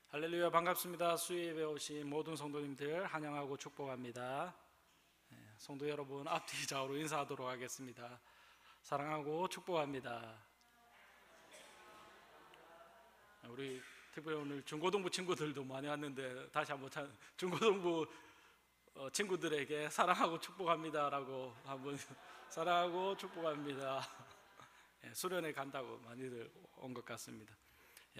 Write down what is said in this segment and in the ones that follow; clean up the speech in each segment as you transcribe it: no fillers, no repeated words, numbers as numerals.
할렐루야, 반갑습니다. 수요예배 오신 모든 성도님들 환영하고 축복합니다. 성도 여러분, 앞뒤 좌우로 인사하도록 하겠습니다. 사랑하고 축복합니다. 우리 특별히 오늘 중고등부 친구들도 많이 왔는데 다시 한번 중고등부 친구들에게 사랑하고 축복합니다라고 한번 사랑하고 축복합니다. 수련회 간다고 많이들 온 것 같습니다.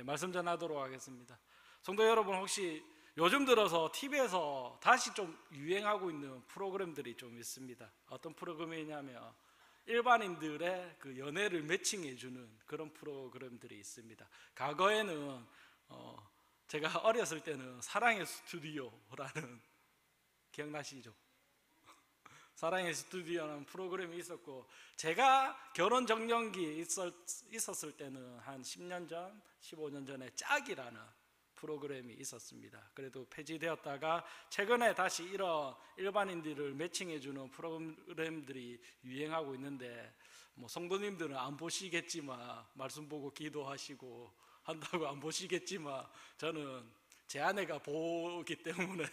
말씀 전하도록 하겠습니다. 성도 여러분, 혹시 요즘 들어서 TV에서 다시 좀 유행하고 있는 프로그램들이 좀 있습니다. 어떤 프로그램이냐면 일반인들의 그 연애를 매칭해주는 그런 프로그램들이 있습니다. 과거에는 제가 어렸을 때는 사랑의 스튜디오라는 기억나시죠? 사랑의 스튜디오라는 프로그램이 있었고, 제가 결혼 정년기에 있었을 때는 한 10년 전, 15년 전에 짝이라는 프로그램이 있었습니다. 그래도 폐지되었다가 최근에 다시 이런 일반인들을 매칭해주는 프로그램들이 유행하고 있는데, 성도님들은 안 보시겠지만, 말씀 보고 기도하시고 한다고 안 보시겠지만, 저는 제 아내가 보기 때문에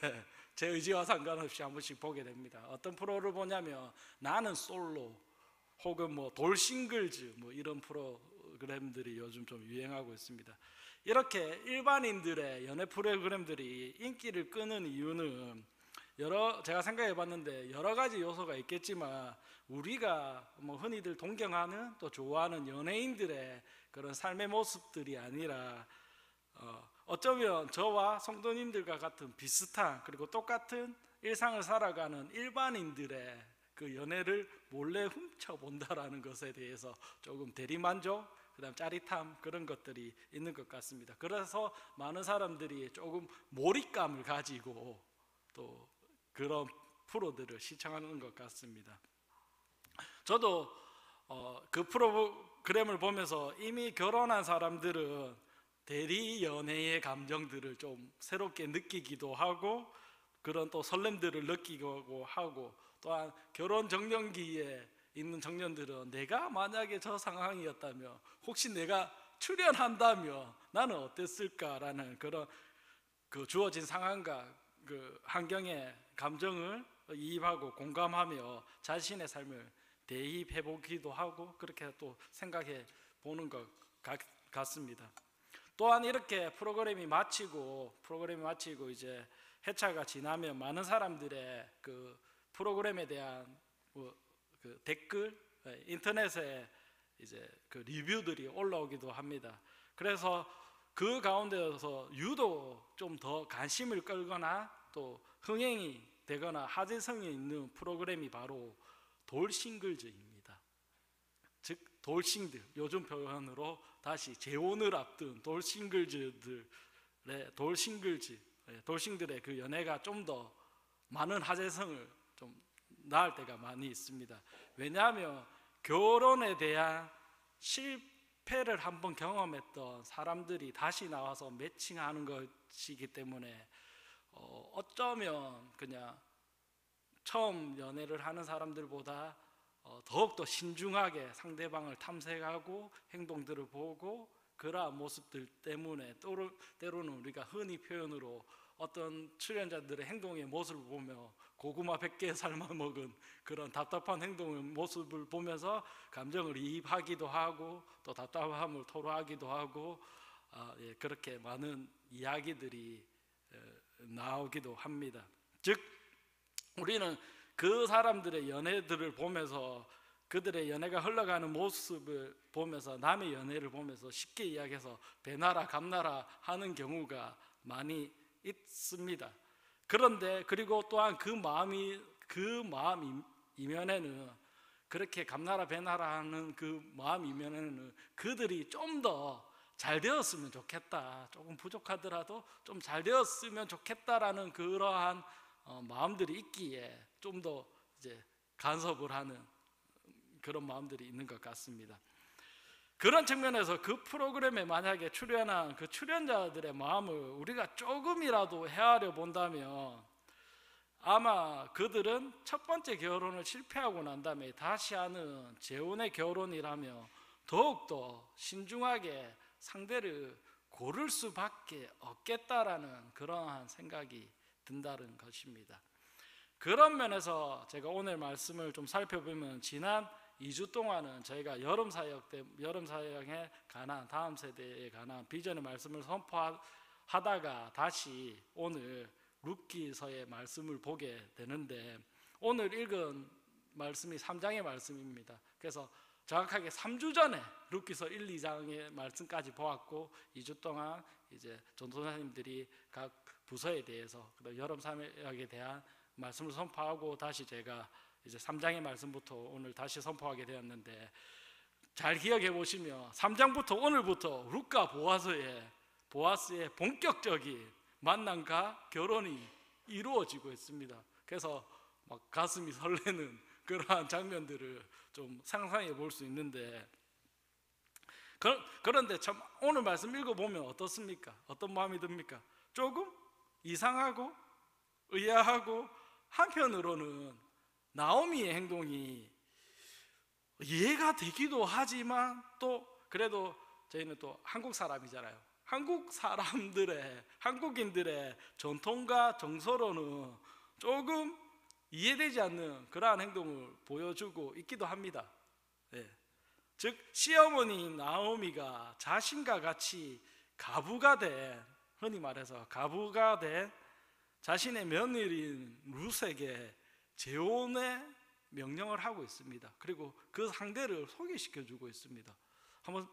제 의지와 상관없이 한 번씩 보게 됩니다. 어떤 프로를 보냐면 나는 솔로, 혹은 돌싱글즈 이런 프로그램들이 요즘 좀 유행하고 있습니다. 이렇게 일반인들의 연애 프로그램들이 인기를 끄는 이유는 제가 생각해 봤는데 여러 가지 요소가 있겠지만, 우리가 흔히들 동경하는 또 좋아하는 연예인들의 그런 삶의 모습들이 아니라 어쩌면 저와 성도님들과 같은 비슷한, 그리고 똑같은 일상을 살아가는 일반인들의 그 연애를 몰래 훔쳐본다라는 것에 대해서 조금 대리만족, 그다음 짜릿함, 그런 것들이 있는 것 같습니다. 그래서 많은 사람들이 조금 몰입감을 가지고 또 그런 프로들을 시청하는 것 같습니다. 저도 그 프로그램을 보면서 이미 결혼한 사람들은 대리 연애의 감정들을 좀 새롭게 느끼기도 하고, 그런 또 설렘들을 느끼고 하고, 또한 결혼 정년기에 있는 청년들은 내가 만약에 저 상황이었다면, 혹시 내가 출연한다면 나는 어땠을까라는 그런 그 주어진 상황과 그 환경의 감정을 이입하고 공감하며 자신의 삶을 대입해 보기도 하고, 그렇게 또 생각해 보는 것 같습니다. 또한 이렇게 프로그램이 마치고 이제 회차가 지나면 많은 사람들의 그 프로그램에 대한 그 댓글, 인터넷에 이제 그 리뷰들이 올라오기도 합니다. 그래서 그 가운데서 유독 좀 더 관심을 끌거나 또 흥행이 되거나 화제성이 있는 프로그램이 바로 돌싱글즈입니다. 즉 돌싱들, 요즘 표현으로 다시 재혼을 앞둔 돌싱글들의 그 연애가 좀 더 많은 화제성을 좀 낳을 때가 많이 있습니다. 왜냐하면 결혼에 대한 실패를 한번 경험했던 사람들이 다시 나와서 매칭하는 것이기 때문에 어쩌면 그냥 처음 연애를 하는 사람들보다 더욱더 신중하게 상대방을 탐색하고 행동들을 보고, 그러한 모습들 때문에 때로는 우리가 흔히 표현으로 어떤 출연자들의 행동의 모습을 보며 고구마 100개 삶아 먹은 그런 답답한 행동의 모습을 보면서 감정을 이입하기도 하고, 또 답답함을 토로하기도 하고, 그렇게 많은 이야기들이 나오기도 합니다. 즉 우리는 그 사람들의 연애들을 보면서, 그들의 연애가 흘러가는 모습을 보면서, 남의 연애를 보면서 쉽게 이야기해서 배나라 감나라 하는 경우가 많이 있습니다. 그런데 그리고 또한 그 마음 이면에는, 그렇게 감나라 배나라 하는 그 마음 이면에는 그들이 좀 더 잘 되었으면 좋겠다, 조금 부족하더라도 좀 잘 되었으면 좋겠다라는 그러한 마음들이 있기에 좀 더 이제 간섭을 하는 그런 마음들이 있는 것 같습니다. 그런 측면에서 그 프로그램에 만약에 출연한 그 출연자들의 마음을 우리가 조금이라도 헤아려 본다면, 아마 그들은 첫 번째 결혼을 실패하고 난 다음에 다시 하는 재혼의 결혼이라면 더욱더 신중하게 상대를 고를 수밖에 없겠다라는 그러한 생각이 든다는 것입니다. 그런 면에서 제가 오늘 말씀을 좀 살펴보면 지난 2주 동안은 저희가 여름 사역에 관한 다음 세대에 관한 비전의 말씀을 선포하다가 다시 오늘 룻기서의 말씀을 보게 되는데, 오늘 읽은 말씀이 3장의 말씀입니다. 그래서 정확하게 3주 전에 룻기서 1, 2장의 말씀까지 보았고, 2주 동안 이제 전도사님들이 각 부서에 대해서 여름 사역에 대한 말씀을 선포하고, 다시 제가 이제 3장의 말씀부터 오늘 다시 선포하게 되었는데, 잘 기억해 보시면 3장부터 오늘부터 룻과 보아스의 본격적인 만남과 결혼이 이루어지고 있습니다. 그래서 막 가슴이 설레는 그러한 장면들을 좀 상상해 볼 수 있는데, 그런데 참 오늘 말씀 읽어보면 어떻습니까? 어떤 마음이 듭니까? 조금 이상하고 의아하고, 한편으로는 나오미의 행동이 이해가 되기도 하지만, 또 그래도 저희는 또 한국 사람이잖아요. 한국인들의 전통과 정서로는 조금 이해되지 않는 그러한 행동을 보여주고 있기도 합니다. 즉 시어머니 나오미가 자신과 같이 가부가 된, 흔히 말해서 가부가 된 자신의 며느리인 룻에게 재혼의 명령을 하고 있습니다. 그리고 그 상대를 소개시켜주고 있습니다. 한번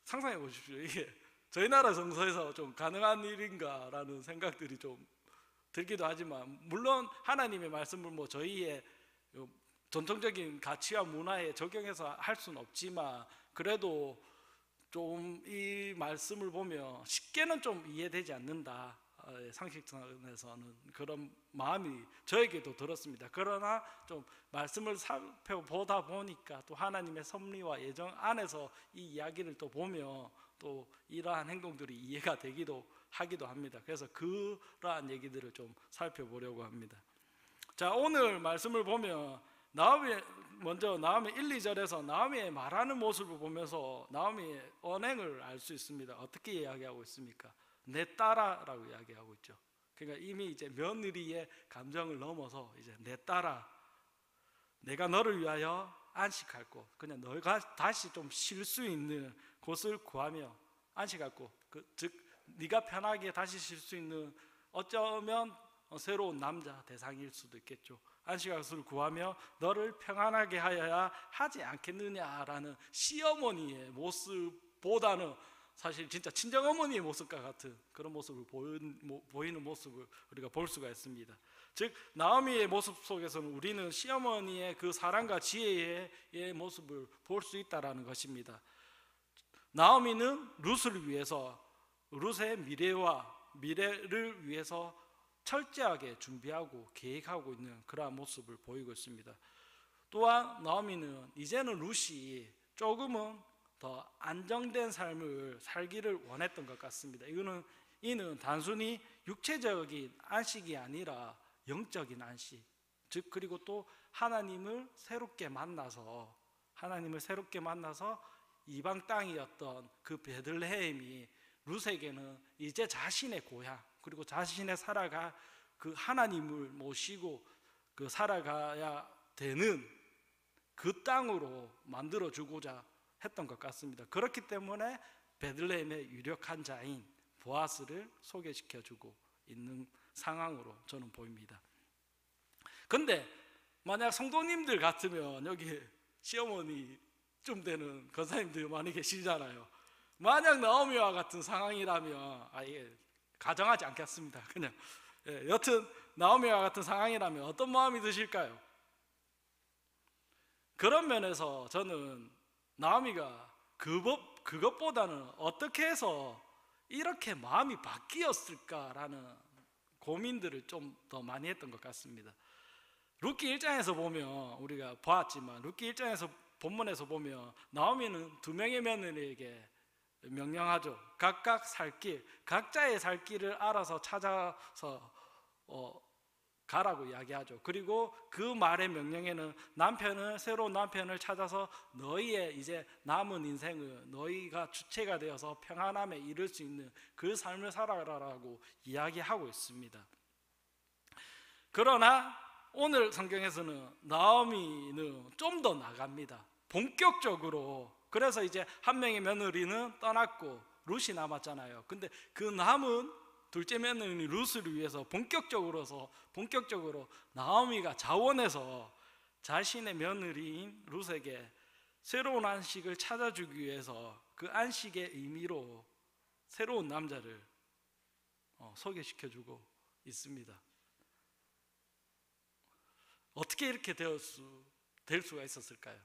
상상해 보십시오. 이게 저희 나라 정서에서 좀 가능한 일인가라는 생각들이 좀 들기도 하지만, 물론 하나님의 말씀을 저희의 전통적인 가치와 문화에 적용해서 할 수는 없지만, 그래도 좀 이 말씀을 보면 쉽게는 좀 이해되지 않는다, 상식선에서는 그런 마음이 저에게도 들었습니다. 그러나 좀 말씀을 살펴보다 보니까 또 하나님의 섭리와 예정 안에서 이 이야기를 또 보면 또 이러한 행동들이 이해가 되기도 하기도 합니다. 그래서 그러한 얘기들을 좀 살펴보려고 합니다. 자, 오늘 말씀을 보면 먼저 나오미 1, 2절에서 나오미의 말하는 모습을 보면서 나오미의 언행을 알 수 있습니다. 어떻게 이야기하고 있습니까? 내 딸아라고 이야기하고 있죠. 그러니까 이미 이제 며느리의 감정을 넘어서 이제 내 딸아, 내가 너를 위하여 안식할 곳, 그냥 너가 다시 좀 쉴 수 있는 곳을 구하며 안식할 곳, 즉 네가 편하게 다시 쉴 수 있는, 어쩌면 새로운 남자 대상일 수도 있겠죠. 안식할 곳을 구하며 너를 평안하게 하여야 하지 않겠느냐라는 시어머니의 모습보다는 사실 진짜 친정어머니의 모습과 같은 그런 모습을 보이는 모습을 우리가 볼 수가 있습니다. 즉 나오미의 모습 속에서는 우리는 시어머니의 그 사랑과 지혜의 모습을 볼 수 있다는 것입니다. 나오미는 룻을 위해서, 룻의 미래를 위해서 철저하게 준비하고 계획하고 있는 그러한 모습을 보이고 있습니다. 또한 나오미는 이제는 룻이 조금은 더 안정된 삶을 살기를 원했던 것 같습니다. 이는 단순히 육체적인 안식이 아니라 영적인 안식, 즉 그리고 또 하나님을 새롭게 만나서 이방 땅이었던 그 베들레헴이 룻에게는 이제 자신의 고향, 그리고 자신의 살아가 그 하나님을 모시고 그 살아가야 되는 그 땅으로 만들어 주고자 했던 것 같습니다. 그렇기 때문에 베들레헴의 유력한 자인 보아스를 소개시켜 주고 있는 상황으로 저는 보입니다. 근데 만약 성도님들 같으면, 여기 시어머니쯤 되는 권사님들 많이 계시잖아요. 만약 나오미와 같은 상황이라면 아예 가정하지 않겠습니다. 그냥 여튼 나오미와 같은 상황이라면 어떤 마음이 드실까요? 그런 면에서 저는 나오미가 그것보다는 어떻게 해서 이렇게 마음이 바뀌었을까라는 고민들을 좀 더 많이 했던 것 같습니다. 룻기 1장에서 보면, 우리가 보았지만 룻기 1장에서 본문에서 보면 나오미는 두 명의 며느리에게 명령하죠. 각자의 살 길을 알아서 찾아서 가라고 이야기하죠. 그리고 그 말의 명령에는 새로운 남편을 찾아서 너희의 이제 남은 인생을 너희가 주체가 되어서 평안함에 이를 수 있는 그 삶을 살아라라고 이야기하고 있습니다. 그러나 오늘 성경에서는 나오미는 좀 더 나갑니다. 본격적으로. 그래서 이제 한 명의 며느리는 떠났고 룻이 남았잖아요. 근데 그 남은 둘째 며느리 룻을 위해서 본격적으로 나오미가 자원해서 자신의 며느리인 룻에게 새로운 안식을 찾아주기 위해서 그 안식의 의미로 새로운 남자를 소개시켜주고 있습니다. 어떻게 이렇게 될 수가 있었을까요?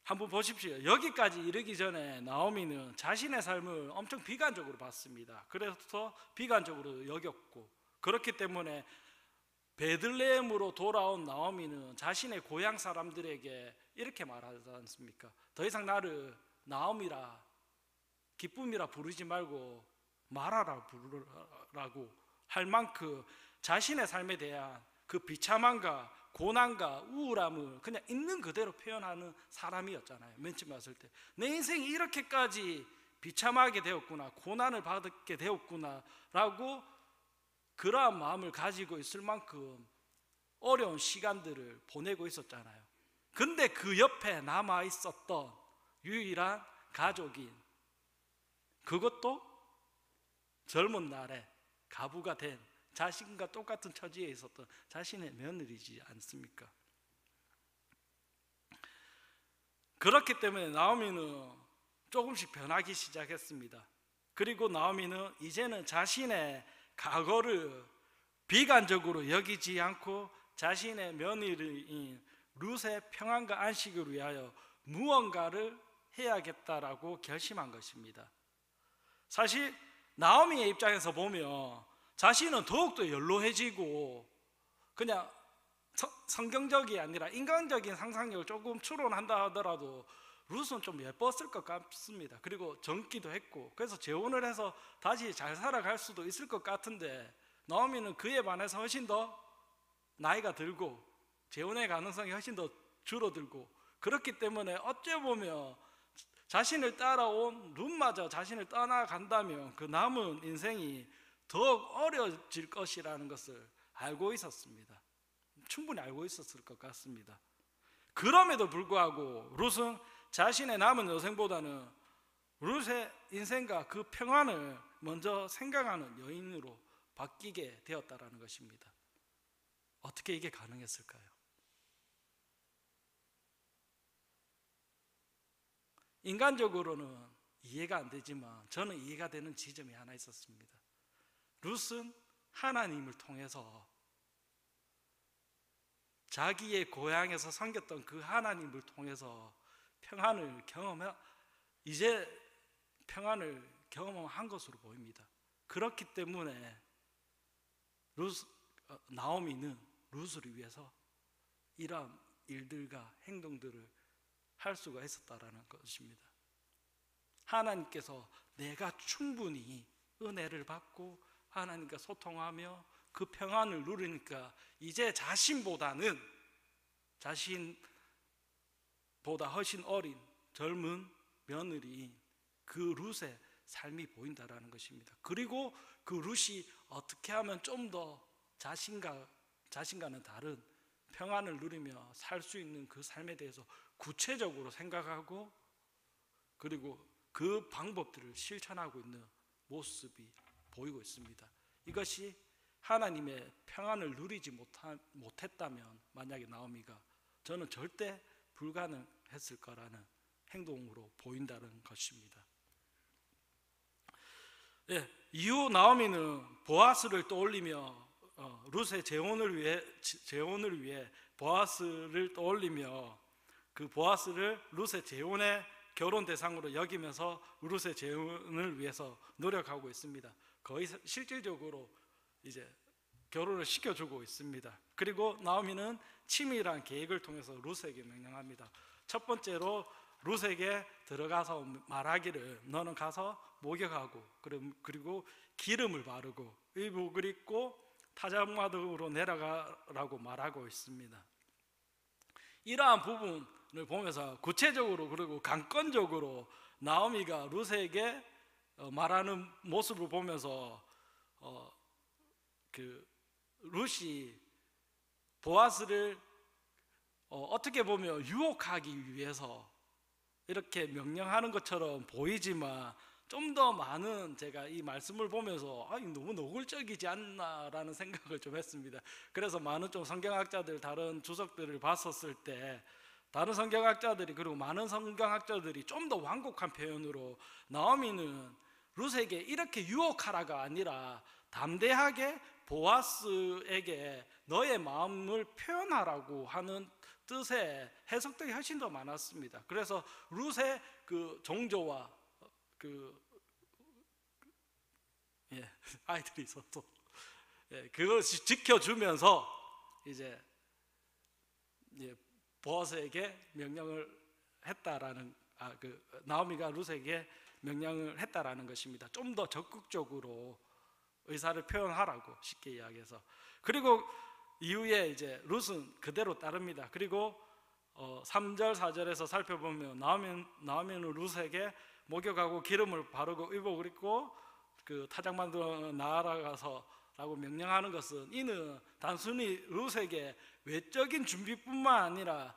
한번 보십시오. 여기까지 이르기 전에 나오미는 자신의 삶을 엄청 비관적으로 봤습니다. 그래서 비관적으로 여겼고, 그렇기 때문에 베들레헴으로 돌아온 나오미는 자신의 고향 사람들에게 이렇게 말하지 않습니까? 더 이상 나를 나오미라, 기쁨이라 부르지 말고 마라라 부르라고 할 만큼 자신의 삶에 대한 그 비참함과 고난과 우울함을 그냥 있는 그대로 표현하는 사람이었잖아요. 맨 처음 왔을 때 내 인생이 이렇게까지 비참하게 되었구나, 고난을 받게 되었구나 라고 그러한 마음을 가지고 있을 만큼 어려운 시간들을 보내고 있었잖아요. 근데 그 옆에 남아 있었던 유일한 가족인, 그것도 젊은 날에 가부가 된 자신과 똑같은 처지에 있었던 자신의 며느리지 않습니까? 그렇기 때문에 나오미는 조금씩 변하기 시작했습니다. 그리고 나오미는 이제는 자신의 과거를 비관적으로 여기지 않고 자신의 며느리인 룻의 평안과 안식을 위하여 무언가를 해야겠다라고 결심한 것입니다. 사실 나오미의 입장에서 보면 자신은 더욱더 연로해지고 그냥 성경적이 아니라 인간적인 상상력을 조금 추론한다 하더라도 룻은 좀 예뻤을 것 같습니다. 그리고 젊기도 했고, 그래서 재혼을 해서 다시 잘 살아갈 수도 있을 것 같은데 나오미는 그에 반해서 훨씬 더 나이가 들고 재혼의 가능성이 훨씬 더 줄어들고, 그렇기 때문에 어째 보면 자신을 따라온 룻마저 자신을 떠나간다면 그 남은 인생이 더욱 어려워질 것이라는 것을 알고 있었습니다. 충분히 알고 있었을 것 같습니다. 그럼에도 불구하고 룻은 자신의 남은 여생보다는 룻의 인생과 그 평안을 먼저 생각하는 여인으로 바뀌게 되었다는 것입니다. 어떻게 이게 가능했을까요? 인간적으로는 이해가 안 되지만 저는 이해가 되는 지점이 하나 있었습니다. 룻은 하나님을 통해서 자기의 고향에서 섬겼던 그 하나님을 통해서 이제 평안을 경험한 것으로 보입니다. 그렇기 때문에 나오미는 룻을 위해서 이러한 일들과 행동들을 할 수가 있었다라는 것입니다. 하나님께서 내가 충분히 은혜를 받고 하나님과 소통하며 그 평안을 누리니까 이제 자신보다 훨씬 어린 젊은 며느리인 그 룻의 삶이 보인다라는 것입니다. 그리고 그 룻이 어떻게 하면 좀 더 자신과는 다른 평안을 누리며 살 수 있는 그 삶에 대해서 구체적으로 생각하고 그리고 그 방법들을 실천하고 있는 모습이 보이고 있습니다. 이것이 하나님의 평안을 누리지 못했다면 만약에 나오미가 저는 절대 불가능했을 거라는 행동으로 보인다는 것입니다. 이후 나오미는 보아스를 떠올리며 룻의 재혼을 위해 보아스를 떠올리며 그 보아스를 룻의 재혼의 결혼 대상으로 여기면서 룻의 재혼을 위해서 노력하고 있습니다. 거의 실질적으로 이제 결혼을 시켜주고 있습니다. 그리고 나오미는 치밀한 계획을 통해서 룻에게 명령합니다. 첫 번째로 룻에게 들어가서 말하기를 너는 가서 목욕하고 그리고 기름을 바르고 의복을 입고 타작마당으로 내려가라고 말하고 있습니다. 이러한 부분을 보면서 구체적으로 그리고 강권적으로 나오미가 룻에게 말하는 모습을 보면서 룻이 보아스를 어떻게 보면 유혹하기 위해서 이렇게 명령하는 것처럼 보이지만 좀 더 많은, 제가 이 말씀을 보면서 너무 노골적이지 않나라는 생각을 좀 했습니다. 그래서 많은 좀 성경학자들, 다른 주석들을 봤었을 때 다른 성경학자들이, 그리고 많은 성경학자들이 좀 더 완곡한 표현으로 나오미는 룻에게 이렇게 유혹하라가 아니라 담대하게 보아스에게 너의 마음을 표현하라고 하는 뜻의 해석들이 훨씬 더 많았습니다. 그래서 룻의 그 정조와 아이들이 있었고 그걸 지켜주면서 이제 보아스에게 명령을 했다라는, 나오미가 룻에게 명령을 했다라는 것입니다. 좀 더 적극적으로 의사를 표현하라고, 쉽게 이야기해서. 그리고 이후에 이제 룻은 그대로 따릅니다. 그리고 3절 4절에서 살펴보면 나오미는 룻에게 목욕하고 기름을 바르고 의복을 입고 그 타작마당으로 나아가서 라고 명령하는 것은, 이는 단순히 룻에게 외적인 준비뿐만 아니라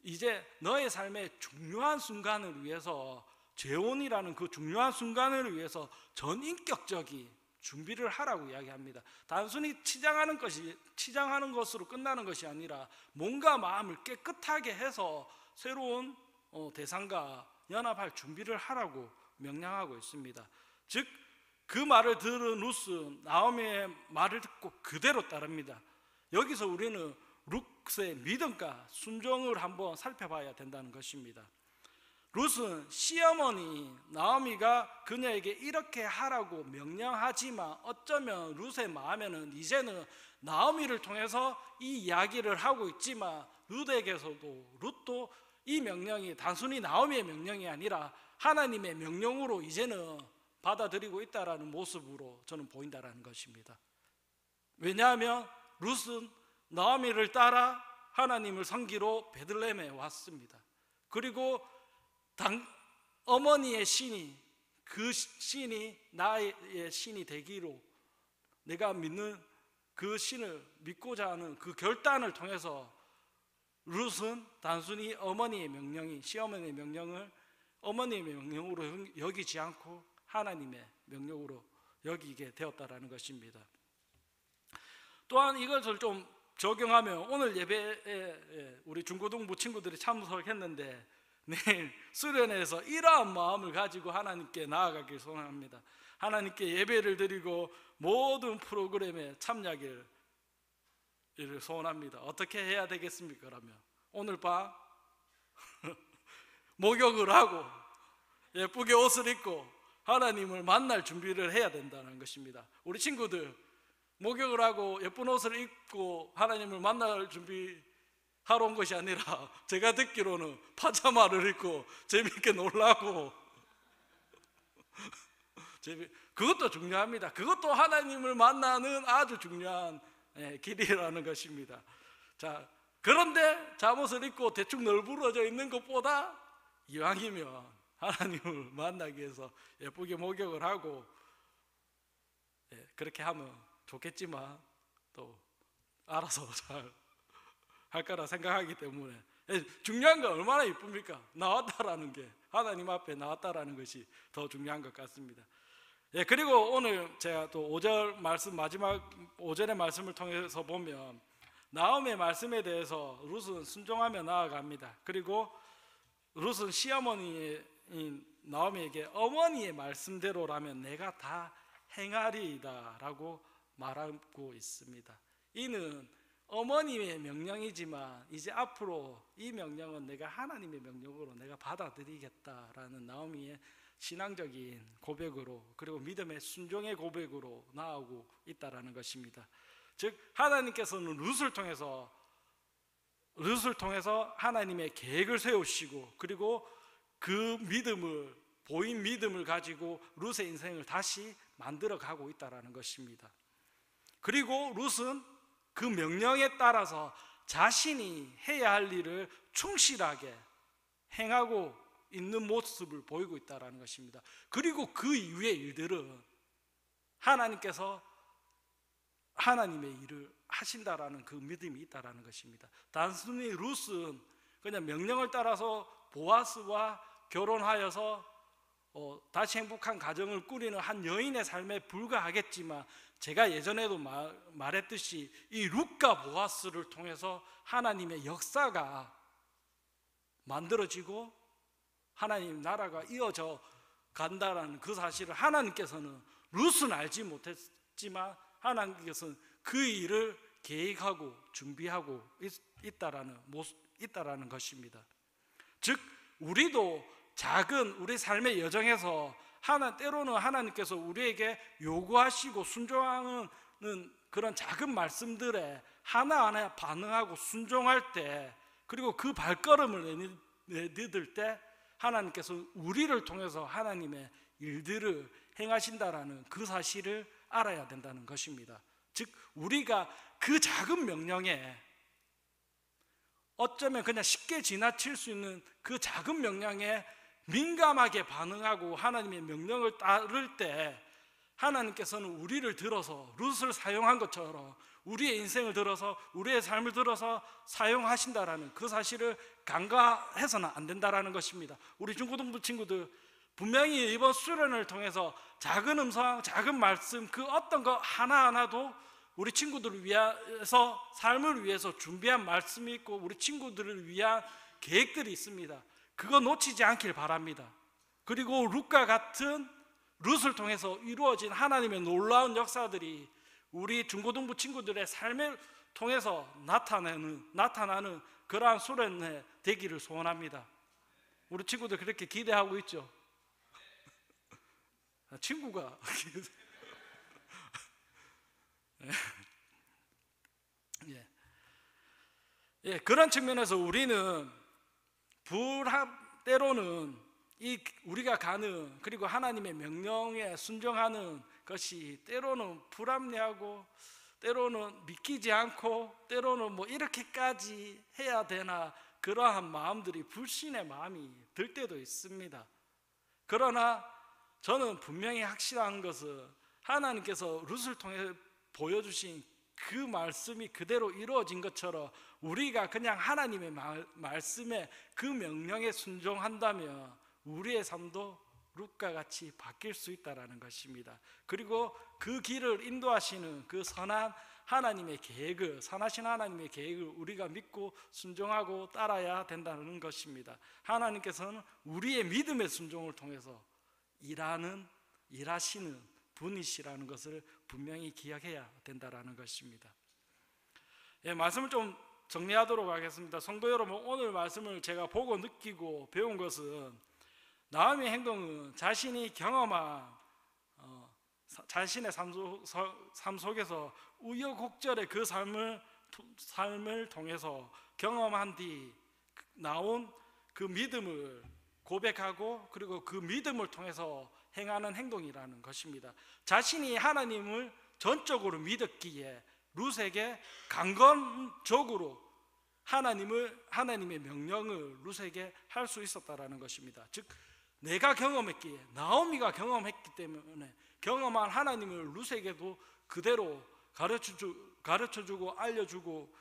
이제 너의 삶의 중요한 순간을 위해서, 재혼이라는 그 중요한 순간을 위해서 전인격적인 준비를 하라고 이야기합니다. 단순히 치장하는 것으로 끝나는 것이 아니라 몸과 마음을 깨끗하게 해서 새로운 대상과 연합할 준비를 하라고 명령하고 있습니다. 즉 그 말을 들은 룻은 나오미의 말을 듣고 그대로 따릅니다. 여기서 우리는 룻의 믿음과 순종을 한번 살펴봐야 된다는 것입니다. 룻은 시어머니 나오미가 그녀에게 이렇게 하라고 명령하지만 어쩌면 룻의 마음에는 이제는 나오미를 통해서 이 이야기를 하고 있지만 룻도 이 명령이 단순히 나오미의 명령이 아니라 하나님의 명령으로 이제는 받아들이고 있다라는 모습으로 저는 보인다라는 것입니다. 왜냐하면 룻은 나오미를 따라 하나님을 섬기러 베들레헴에 왔습니다. 그리고 어머니의 신이, 그 신이 나의 신이 되기로, 내가 믿는 그 신을 믿고자 하는 그 결단을 통해서 룻은 단순히 시어머니의 명령을 어머니의 명령으로 여기지 않고 하나님의 명령으로 여기게 되었다라는 것입니다. 또한 이것을 좀 적용하면, 오늘 예배에 우리 중고등부 친구들이 참석했는데 내일 수련회에서 이러한 마음을 가지고 하나님께 나아가길 소원합니다. 하나님께 예배를 드리고 모든 프로그램에 참여하기를 소원합니다. 어떻게 해야 되겠습니까? 그러면 오늘 밤 목욕을 하고 예쁘게 옷을 입고 하나님을 만날 준비를 해야 된다는 것입니다. 우리 친구들 목욕을 하고 예쁜 옷을 입고 하나님을 만날 준비하러 온 것이 아니라, 제가 듣기로는 파자마를 입고 재미있게 놀라고 그것도 중요합니다. 그것도 하나님을 만나는 아주 중요한 길이라는 것입니다. 자, 그런데 잠옷을 입고 대충 널브러져 있는 것보다 이왕이면 하나님을 만나기 위해서 예쁘게 목욕을 하고 그렇게 하면 좋겠지만 또 알아서 잘 할 거라 생각하기 때문에, 중요한 건 얼마나 이쁩니까? 나왔다라는 게, 하나님 앞에 나왔다라는 것이 더 중요한 것 같습니다. 그리고 오늘 제가 또 5절 말씀, 마지막 5절의 말씀을 통해서 보면 나오미의 말씀에 대해서 룻은 순종하며 나아갑니다. 그리고 룻은 시어머니인 나오미에게 어머니의 말씀대로라면 내가 다 행하리이다 라고 말하고 있습니다. 이는 어머니의 명령이지만 이제 앞으로 이 명령은 내가 하나님의 명령으로 내가 받아들이겠다라는 나오미의 신앙적인 고백으로, 그리고 믿음의 순종의 고백으로 나아오고 있다라는 것입니다. 즉 하나님께서는 룻을 통해서 하나님의 계획을 세우시고, 그리고 그 믿음을, 보인 믿음을 가지고 룻의 인생을 다시 만들어 가고 있다는 것입니다. 그리고 룻은 그 명령에 따라서 자신이 해야 할 일을 충실하게 행하고 있는 모습을 보이고 있다는 것입니다. 그리고 그 이후의 일들은 하나님께서 하나님의 일을 하신다라는 그 믿음이 있다는 것입니다. 단순히 룻은 그냥 명령을 따라서 보아스와 결혼하여서 다시 행복한 가정을 꾸리는 한 여인의 삶에 불과하겠지만, 제가 예전에도 말했듯이 이 룻과 보아스를 통해서 하나님의 역사가 만들어지고 하나님 나라가 이어져 간다라는 그 사실을 하나님께서는, 룻은 알지 못했지만 하나님께서는 그 일을 계획하고 준비하고 있다라는 것입니다. 즉 우리도 작은 우리 삶의 여정에서 때로는 하나님께서 우리에게 요구하시고 순종하는 그런 작은 말씀들에 하나하나 반응하고 순종할 때, 그리고 그 발걸음을 내딛을 때 하나님께서 우리를 통해서 하나님의 일들을 행하신다라는 그 사실을 알아야 된다는 것입니다. 즉 우리가 그 작은 명령에, 어쩌면 그냥 쉽게 지나칠 수 있는 그 작은 명령에 민감하게 반응하고 하나님의 명령을 따를 때, 하나님께서는 우리를 들어서 룻을 사용한 것처럼 우리의 인생을 들어서, 우리의 삶을 들어서 사용하신다라는 그 사실을 간과해서는 안 된다라는 것입니다. 우리 중고등부 친구들 분명히 이번 수련을 통해서 작은 음성, 작은 말씀, 그 어떤 거 하나하나도 우리 친구들을 위해서, 삶을 위해서 준비한 말씀이 있고 우리 친구들을 위한 계획들이 있습니다. 그거 놓치지 않길 바랍니다. 그리고 룻과 같은, 룻을 통해서 이루어진 하나님의 놀라운 역사들이 우리 중고등부 친구들의 삶을 통해서 나타나는 그러한 수련회 되기를 소원합니다. 우리 친구들 그렇게 기대하고 있죠? 친구가 그런 측면에서 우리는 때로는 우리가 가는, 그리고 하나님의 명령에 순종하는 것이 때로는 불합리하고, 때로는 믿기지 않고, 때로는 뭐 이렇게까지 해야 되나, 그러한 마음들이, 불신의 마음이 들 때도 있습니다. 그러나 저는 분명히 확실한 것은 하나님께서 룻을 통해 보여주신 그 말씀이 그대로 이루어진 것처럼 우리가 그냥 하나님의 말씀에, 그 명령에 순종한다면 우리의 삶도 룻과 같이 바뀔 수 있다는 것입니다. 그리고 그 길을 인도하시는 그 선하신 하나님의 계획을 우리가 믿고 순종하고 따라야 된다는 것입니다. 하나님께서는 우리의 믿음의 순종을 통해서 일하시는 분이시라는 것을 분명히 기억해야 된다는 것입니다. 말씀을 좀 정리하도록 하겠습니다. 성도 여러분, 오늘 말씀을 제가 보고 느끼고 배운 것은, 나오미의 행동은 자신이 경험한 자신의 삶 속에서 우여곡절의 그 삶을 통해서 경험한 뒤 나온 그 믿음을 고백하고, 그리고 그 믿음을 통해서 행하는 행동이라는 것입니다. 자신이 하나님을 전적으로 믿었기에 룻에게 강건적으로 하나님의 명령을 룻에게 할 수 있었다라는 것입니다. 즉 내가 경험했기에, 나오미가 경험했기 때문에 경험한 하나님을 룻에게도 그대로 가르쳐주고 알려주고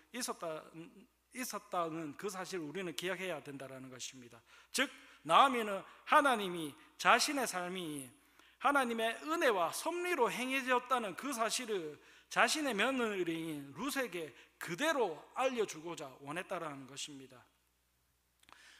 있었다는 그 사실을 우리는 기억해야 된다는 것입니다. 즉 나오미는 하나님이 자신의 삶이 하나님의 은혜와 섭리로 행해졌다는 그 사실을 자신의 며느리인 룻에게 그대로 알려주고자 원했다는 것입니다.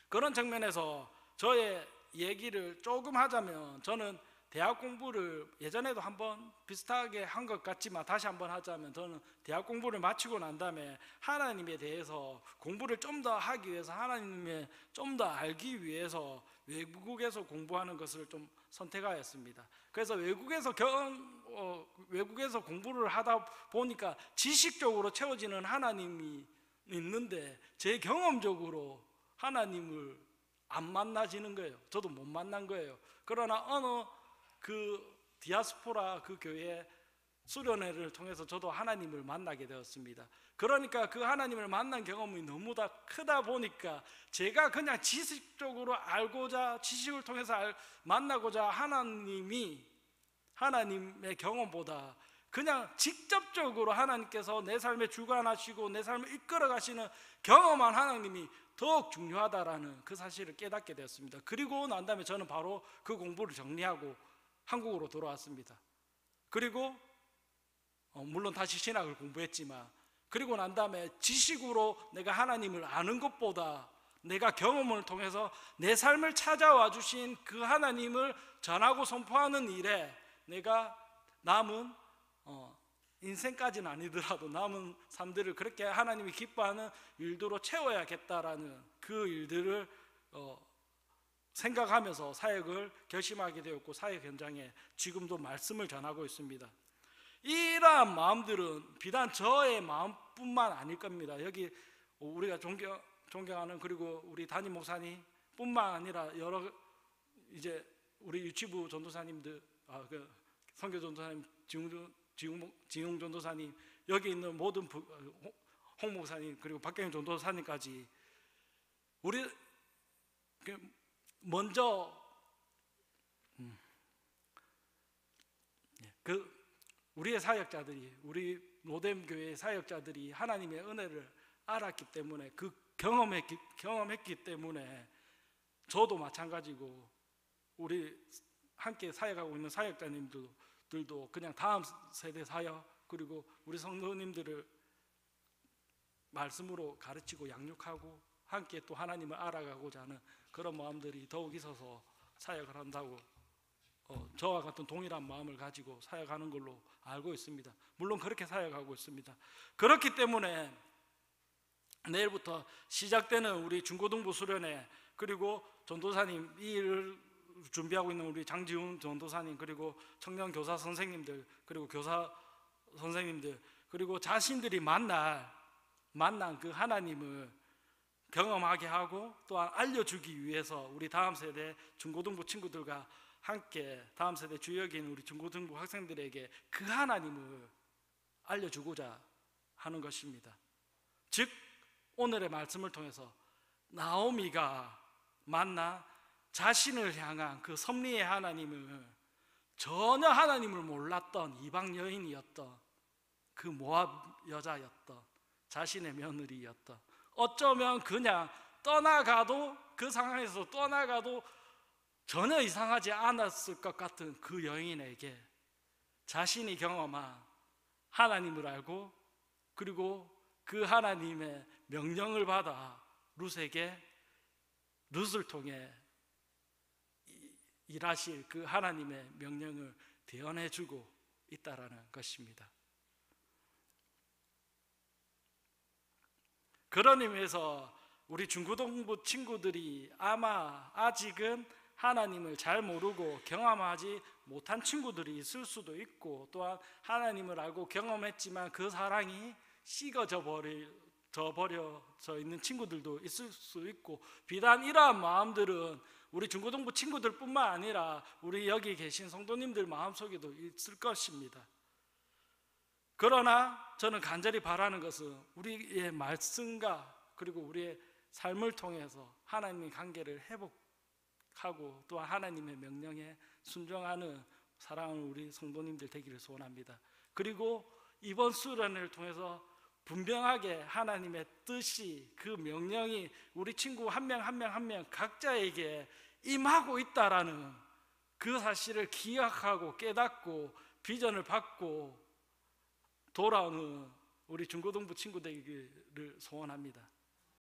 그런 측면에서 저의 얘기를 조금 하자면, 저는 대학 공부를 예전에도 한번 비슷하게 한 것 같지만 다시 한번 하자면, 저는 대학 공부를 마치고 난 다음에 하나님에 대해서 공부를 좀 더 하기 위해서, 하나님을 좀 더 알기 위해서 외국에서 공부하는 것을 좀 선택하였습니다. 그래서 외국에서 공부를 하다 보니까 지식적으로 채워지는 하나님이 있는데, 제 경험적으로 하나님을 안 만나지는 거예요. 저도 못 만난 거예요. 그러나 어느 그 디아스포라 그 교회 수련회를 통해서 저도 하나님을 만나게 되었습니다. 그러니까 그 하나님을 만난 경험이 너무 다 크다 보니까 제가 그냥 지식적으로 알고자, 지식을 통해서 만나고자 하나님의 경험보다 그냥 직접적으로 하나님께서 내 삶에 주관하시고 내 삶을 이끌어 가시는 경험한 하나님이 더욱 중요하다라는 그 사실을 깨닫게 되었습니다. 그리고 난 다음에 저는 바로 그 공부를 정리하고 한국으로 돌아왔습니다. 그리고 물론 다시 신학을 공부했지만, 그리고 난 다음에 지식으로 내가 하나님을 아는 것보다 내가 경험을 통해서 내 삶을 찾아와 주신 그 하나님을 전하고 선포하는 일에 내가 남은 인생까지는 아니더라도 남은 삶들을 그렇게 하나님이 기뻐하는 일들로 채워야겠다라는 그 일들을 생각하면서 사역을 결심하게 되었고, 사역 현장에 지금도 말씀을 전하고 있습니다. 이러한 마음들은 비단 저의 마음뿐만 아닐 겁니다. 여기 우리가 존경하는, 그리고 우리 담임 목사님 뿐만 아니라 여러 이제 우리 유치부 전도사님들, 그 선교 전도사님, 지용 전도사님, 여기 있는 모든 홍 목사님, 그리고 박경영 전도사님까지 우리 먼저 우리의 사역자들이, 우리 로뎀 교회의 사역자들이 하나님의 은혜를 알았기 때문에, 그 경험했기 때문에 저도 마찬가지고 우리 함께 사역하고 있는 사역자님들도 그냥 다음 세대 사역, 그리고 우리 성도님들을 말씀으로 가르치고 양육하고 함께 또 하나님을 알아가고자 하는 그런 마음들이 더욱 있어서 사역을 한다고 저와 같은 동일한 마음을 가지고 사역하는 걸로 알고 있습니다. 물론 그렇게 사역하고 있습니다. 그렇기 때문에 내일부터 시작되는 우리 중고등부 수련회, 그리고 전도사님, 이 일을 준비하고 있는 우리 장지훈 전도사님, 그리고 청년 교사 선생님들, 그리고 교사 선생님들, 그리고 자신들이 만난 그 하나님을 경험하게 하고 또한 알려주기 위해서 우리 다음 세대 중고등부 친구들과 함께 다음 세대 주역인 우리 중고등부 학생들에게 그 하나님을 알려주고자 하는 것입니다. 즉 오늘의 말씀을 통해서 나오미가 만나 자신을 향한 그 섭리의 하나님을, 전혀 하나님을 몰랐던 이방 여인이었던 그 모압 여자였던 자신의 며느리였던, 어쩌면 그냥 떠나가도, 그 상황에서 떠나가도 전혀 이상하지 않았을 것 같은 그 여인에게 자신이 경험한 하나님을 알고, 그리고 그 하나님의 명령을 받아 룻을 통해 일하실 그 하나님의 명령을 대언해주고 있다라는 것입니다. 그런 의미에서 우리 중고등부 친구들이 아마 아직은 하나님을 잘 모르고 경험하지 못한 친구들이 있을 수도 있고, 또한 하나님을 알고 경험했지만 그 사랑이 식어져 버려져 있는 친구들도 있을 수 있고, 비단 이러한 마음들은 우리 중고등부 친구들뿐만 아니라 우리 여기 계신 성도님들 마음속에도 있을 것입니다. 그러나 저는 간절히 바라는 것은 우리의 말씀과 그리고 우리의 삶을 통해서 하나님의 관계를 회복하고 또한 하나님의 명령에 순종하는 사랑하는 우리 성도님들 되기를 소원합니다. 그리고 이번 수련을 통해서 분명하게 하나님의 뜻이, 그 명령이 우리 친구 한 명 한 명 각자에게 임하고 있다라는 그 사실을 기억하고 깨닫고 비전을 받고 돌아오는 우리 중고등부 친구들을 소원합니다.